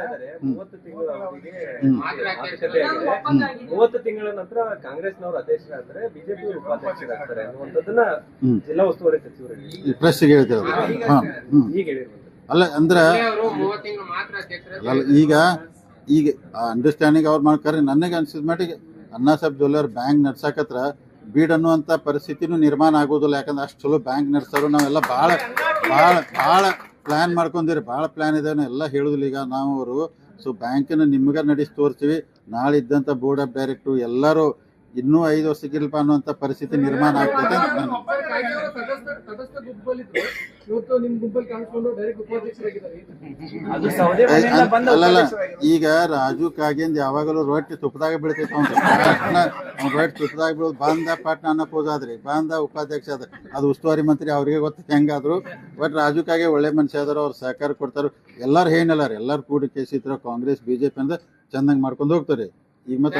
ಹೇಳ್ತಾ ಇದ್ದಾರೆ 30 ತಿಂಗಳ ಅವಧಿಗೆ ಮಾತುಕತೆ ಆಗಿದೆ. 30 ತಿಂಗಳ ನಂತರ ಕಾಂಗ್ರೆಸ್ನವರು ಅಧ್ಯಕ್ಷರಾಗ್ತಾರೆ, ಬಿಜೆಪಿ ಉಪಾಧ್ಯಕ್ಷರಾಗ್ತಾರೆ ಅನ್ನುವಂಥದ್ದನ್ನ ಜಿಲ್ಲಾ ಉಸ್ತುವಾರಿ ಸಚಿವರು ಪ್ರೆಸ್ಗೆ ಹೇಳ್ತಾರೆ. ಈಗ ಹೇಳಿರುವಂತದ್ದು ಅಲ್ಲ ಅಂದ್ರೆ ಈಗ ಅಂಡರ್ಸ್ಟ್ಯಾಂಡಿಂಗ್ ಅವ್ರು ಮಾಡ್ತಾರೆ. ನನಗೆ ಅನ್ಸಿದ ಮಟ್ಟಿಗೆ ಅಣ್ಣಾ ಸಾಹೇಬ್ ಜೊಲ್ಲೆಯವ್ರು ಬ್ಯಾಂಕ್ ನಡ್ಸಕತ್ರ ಬೀಡ್ ಅನ್ನುವಂಥ ಪರಿಸ್ಥಿತಿನೂ ನಿರ್ಮಾಣ ಆಗೋದಿಲ್ಲ. ಯಾಕಂದ್ರೆ ಅಷ್ಟು ಚಲೋ ಬ್ಯಾಂಕ್ ನಡೆಸೋರು ನಾವೆಲ್ಲ ಭಾಳ ಭಾಳ ಭಾಳ ಪ್ಲ್ಯಾನ್ ಮಾಡ್ಕೊಂಡಿರಿ. ಭಾಳ ಪ್ಲ್ಯಾನ್ ಇದೆ ಎಲ್ಲ ಹೇಳೋದಿಲ್ಲ. ಈಗ ನಾವು ಅವರು ಸೊ ಬ್ಯಾಂಕನ್ನು ನಿಮ್ಗೆ ನಡೆಸಿ ತೋರಿಸ್ತೀವಿ, ನಾಳೆ ಇದ್ದಂಥ ಬೋರ್ಡ್ ಆಫ್ ಡೈರೆಕ್ಟ್ರು ಎಲ್ಲರೂ ಇನ್ನೂ 5 ವರ್ಷಕ್ಕಿಲ್ಪ ಅನ್ನುವಂಥ ಪರಿಸ್ಥಿತಿ ನಿರ್ಮಾಣ ಆಗ್ತದೆ. ಅಲ್ಲಲ್ಲ, ಈಗ ರಾಜು ಕಾಗೇಂದ್ ಯಾವಾಗಲೂ ರೊಟ್ಟಿ ತುಪ್ಪದಾಗ ಬೀಳ್ತೈತೆ. ಅವ್ನು ರೊಟ್ಟಿ ತುಪ್ಪದಾಗ ಬೀಳೋದು ಬಾಂಧ ಪಾಟ್ನ ಅನ್ನಪೋಸ್ ಆದ್ರಿ, ಬಾಂಧ ಉಪಾಧ್ಯಕ್ಷ ಆದ್ರೆ ಅದು ಉಸ್ತುವಾರಿ ಮಂತ್ರಿ ಅವ್ರಿಗೆ ಗೊತ್ತ ಹೆಂಗಾದ್ರು. ಬಟ್ ರಾಜು ಕಾಗೆ ಒಳ್ಳೆ ಮನುಷ್ಯ ಆದ್ರು, ಅವ್ರು ಸಹಕಾರ ಕೊಡ್ತಾರೆ. ಎಲ್ಲರೂ ಏನಿಲ್ಲ ರೀ, ಎಲ್ಲರೂ ಕೂಡಿ ಕೇಸಿದ್ರು ಕಾಂಗ್ರೆಸ್ ಬಿಜೆಪಿ ಅಂದ್ರೆ ಚಂದಂಗೆ ಮಾಡ್ಕೊಂಡು ಹೋಗ್ತಾರೆ. ಈಗ ಮತ್ತೆ